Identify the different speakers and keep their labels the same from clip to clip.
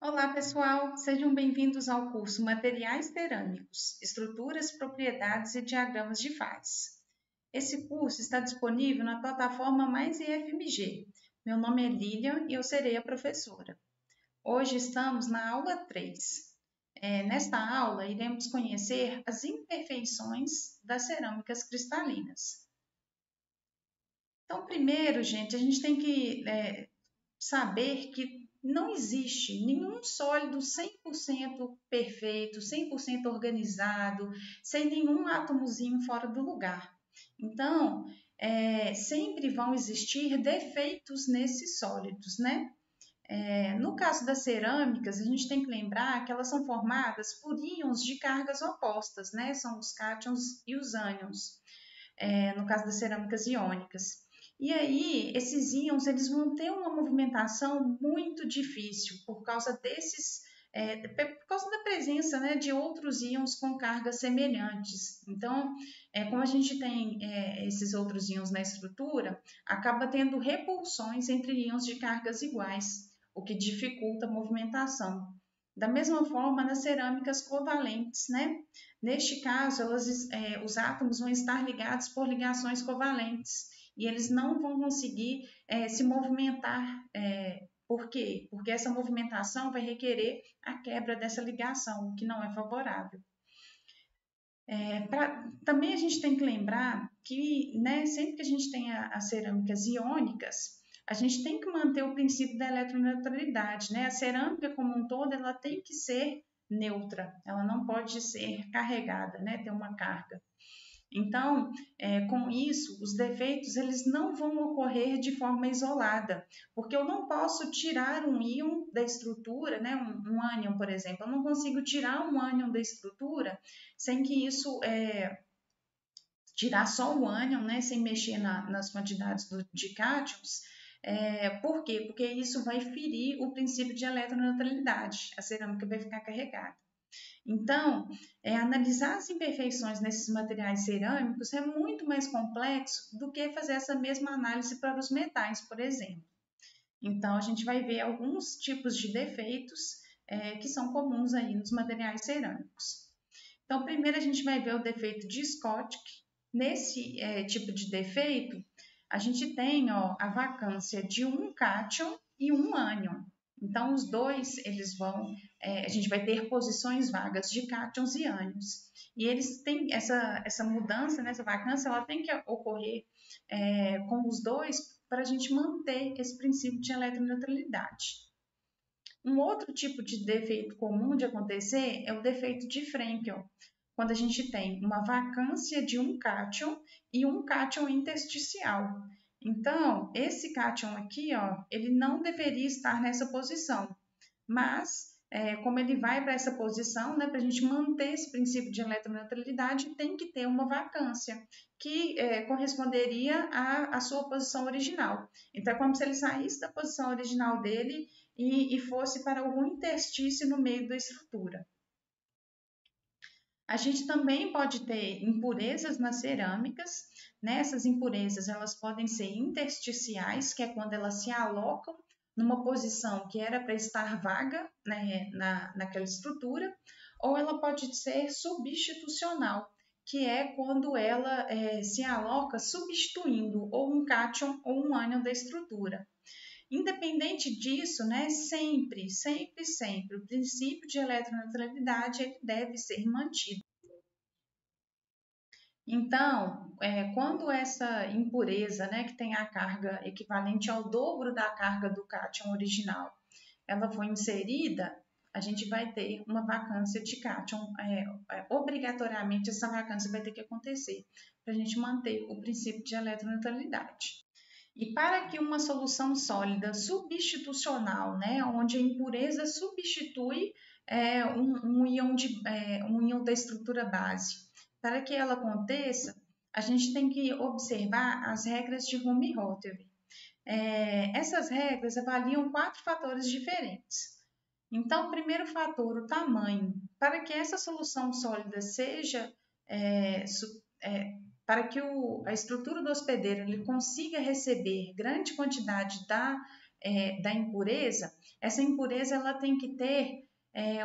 Speaker 1: Olá, pessoal! Sejam bem-vindos ao curso Materiais Cerâmicos, Estruturas, Propriedades e Diagramas de Fase. Esse curso está disponível na plataforma Mais IFMG. Meu nome é Lilian e eu serei a professora. Hoje estamos na aula 3. Nesta aula, iremos conhecer as imperfeições das cerâmicas cristalinas. Então, primeiro, gente, a gente tem que saber que não existe nenhum sólido 100% perfeito, 100% organizado, sem nenhum átomozinho fora do lugar. Então, sempre vão existir defeitos nesses sólidos, né? No caso das cerâmicas, a gente tem que lembrar que elas são formadas por íons de cargas opostas, né? São os cátions e os ânions, no caso das cerâmicas iônicas. E aí, esses íons eles vão ter uma movimentação muito difícil por causa por causa da presença, né, de outros íons com cargas semelhantes. Então, como a gente tem esses outros íons na estrutura, acaba tendo repulsões entre íons de cargas iguais, o que dificulta a movimentação. Da mesma forma, nas cerâmicas covalentes, né? Neste caso, os átomos vão estar ligados por ligações covalentes e eles não vão conseguir se movimentar. Por quê? Porque essa movimentação vai requerer a quebra dessa ligação, o que não é favorável. Também a gente tem que lembrar que, né, sempre que a gente tem as cerâmicas iônicas, a gente tem que manter o princípio da eletroneutralidade, né? A cerâmica como um todo, ela tem que ser neutra, ela não pode ser carregada, né? Ter uma carga. Então, com isso, os defeitos eles não vão ocorrer de forma isolada, porque eu não posso tirar um íon da estrutura, né, um ânion, por exemplo, eu não consigo tirar um ânion da estrutura sem que isso tirar só o ânion, né, sem mexer nas quantidades de cátions. Por quê? Porque isso vai ferir o princípio de eletroneutralidade, a cerâmica vai ficar carregada. Então, analisar as imperfeições nesses materiais cerâmicos é muito mais complexo do que fazer essa mesma análise para os metais, por exemplo. Então, a gente vai ver alguns tipos de defeitos que são comuns aí nos materiais cerâmicos. Então, primeiro a gente vai ver o defeito de Schottky. Nesse tipo de defeito, a gente tem a vacância de um cátion e um ânion. Então, os dois, a gente vai ter posições vagas de cátions e ânions. E eles têm essa mudança, né, essa vacância, ela tem que ocorrer com os dois para a gente manter esse princípio de eletroneutralidade. Um outro tipo de defeito comum de acontecer é o defeito de Frenkel, quando a gente tem uma vacância de um cátion e um cátion intersticial. Então, esse cátion aqui, ele não deveria estar nessa posição, mas como ele vai para essa posição, né, para a gente manter esse princípio de eletroneutralidade, tem que ter uma vacância, que corresponderia à sua posição original. Então, é como se ele saísse da posição original dele e fosse para algum interstício no meio da estrutura. A gente também pode ter impurezas nas cerâmicas, né? Essas impurezas elas podem ser intersticiais, que é quando elas se alocam numa posição que era para estar vaga, né, naquela estrutura, ou ela pode ser substitucional, que é quando ela se aloca substituindo ou um cátion ou um ânion da estrutura. Independente disso, né, sempre, o princípio de eletroneutralidade ele deve ser mantido. Então, quando essa impureza, né, que tem a carga equivalente ao dobro da carga do cátion original, ela foi inserida, a gente vai ter uma vacância de cátion. Obrigatoriamente, essa vacância vai ter que acontecer para a gente manter o princípio de eletroneutralidade. E para que uma solução sólida substitucional, né, onde a impureza substitui um íon da estrutura base, para que ela aconteça, a gente tem que observar as regras de Helmholtz. Essas regras avaliam 4 fatores diferentes. Então, o primeiro fator, o tamanho. Para que essa solução sólida seja para que a estrutura do hospedeiro ele consiga receber grande quantidade da impureza, essa impureza ela tem que ter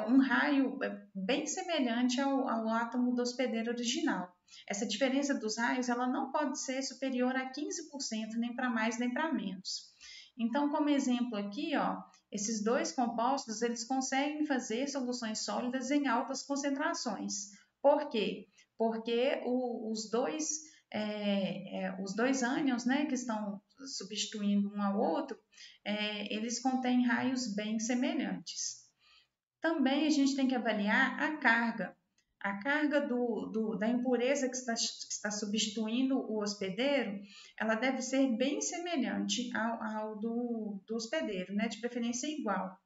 Speaker 1: um raio bem semelhante ao átomo do hospedeiro original. Essa diferença dos raios ela não pode ser superior a 15%, nem para mais nem para menos. Então, como exemplo aqui, ó, esses dois compostos eles conseguem fazer soluções sólidas em altas concentrações. Por quê? Porque os dois ânions, né, que estão substituindo um ao outro, eles contêm raios bem semelhantes. Também a gente tem que avaliar a carga. A carga da impureza que está substituindo o hospedeiro, ela deve ser bem semelhante ao do hospedeiro, né? De preferência igual.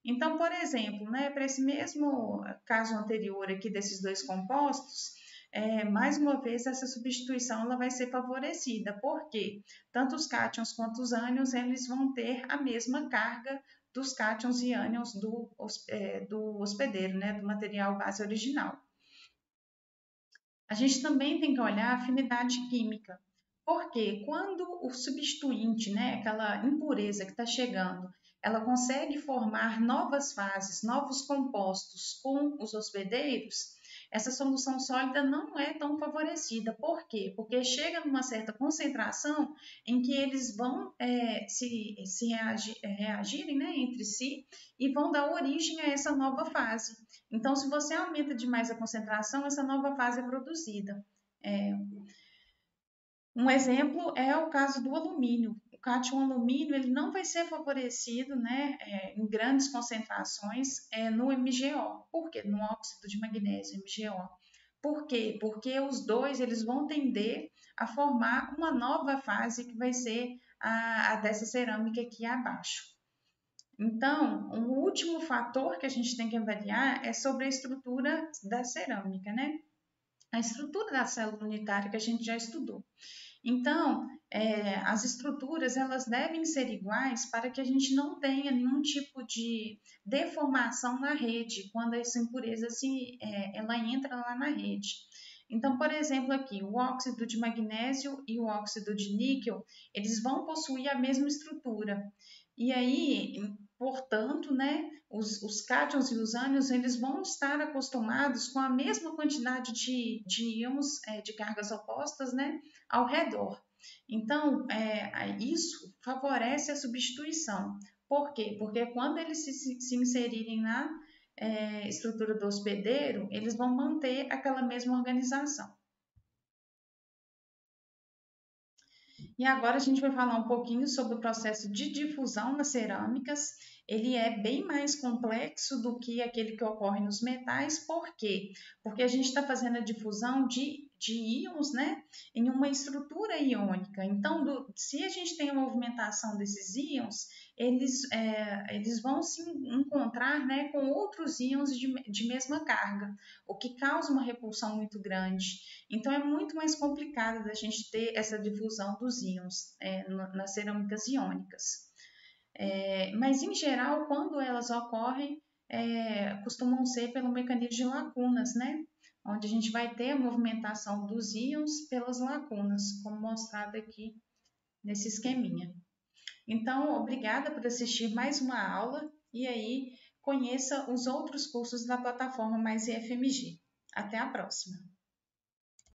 Speaker 1: Então, por exemplo, né, para esse mesmo caso anterior aqui desses dois compostos, mais uma vez essa substituição ela vai ser favorecida, porque tanto os cátions quanto os ânions eles vão ter a mesma carga dos cátions e ânions do hospedeiro, né, do material base original. A gente também tem que olhar a afinidade química, porque quando o substituinte, né, aquela impureza que está chegando, ela consegue formar novas fases, novos compostos com os hospedeiros, essa solução sólida não é tão favorecida. Por quê? Porque chega numa certa concentração em que eles vão reagirem, né, entre si e vão dar origem a essa nova fase. Então, se você aumenta demais a concentração, essa nova fase é produzida. Um exemplo é o caso do alumínio. O cátion alumínio ele não vai ser favorecido, né, em grandes concentrações no MgO. Por quê? No óxido de magnésio, MgO. Por quê? Porque os dois eles vão tender a formar uma nova fase que vai ser a dessa cerâmica aqui abaixo. Então, o último fator que a gente tem que avaliar é sobre a estrutura da cerâmica, né? A estrutura da célula unitária que a gente já estudou. Então, as estruturas elas devem ser iguais para que a gente não tenha nenhum tipo de deformação na rede quando essa impureza ela entra lá na rede. Então, por exemplo, aqui o óxido de magnésio e o óxido de níquel, eles vão possuir a mesma estrutura. E aí, portanto, né, os cátions e os ânions eles vão estar acostumados com a mesma quantidade de íons de cargas opostas, né, ao redor. Então, isso favorece a substituição. Por quê? Porque quando eles se inserirem na estrutura do hospedeiro, eles vão manter aquela mesma organização. E agora a gente vai falar um pouquinho sobre o processo de difusão nas cerâmicas. Ele é bem mais complexo do que aquele que ocorre nos metais. Por quê? Porque a gente está fazendo a difusão de íons, né, em uma estrutura iônica. Então, se a gente tem a movimentação desses íons, eles vão se encontrar, né, com outros íons de mesma carga, o que causa uma repulsão muito grande. Então, é muito mais complicado da gente ter essa difusão dos íons nas cerâmicas iônicas. Mas, em geral, quando elas ocorrem, costumam ser pelo mecanismo de lacunas, né? Onde a gente vai ter a movimentação dos íons pelas lacunas, como mostrado aqui nesse esqueminha. Então, obrigada por assistir mais uma aula e aí conheça os outros cursos da plataforma Mais IFMG. Até a próxima!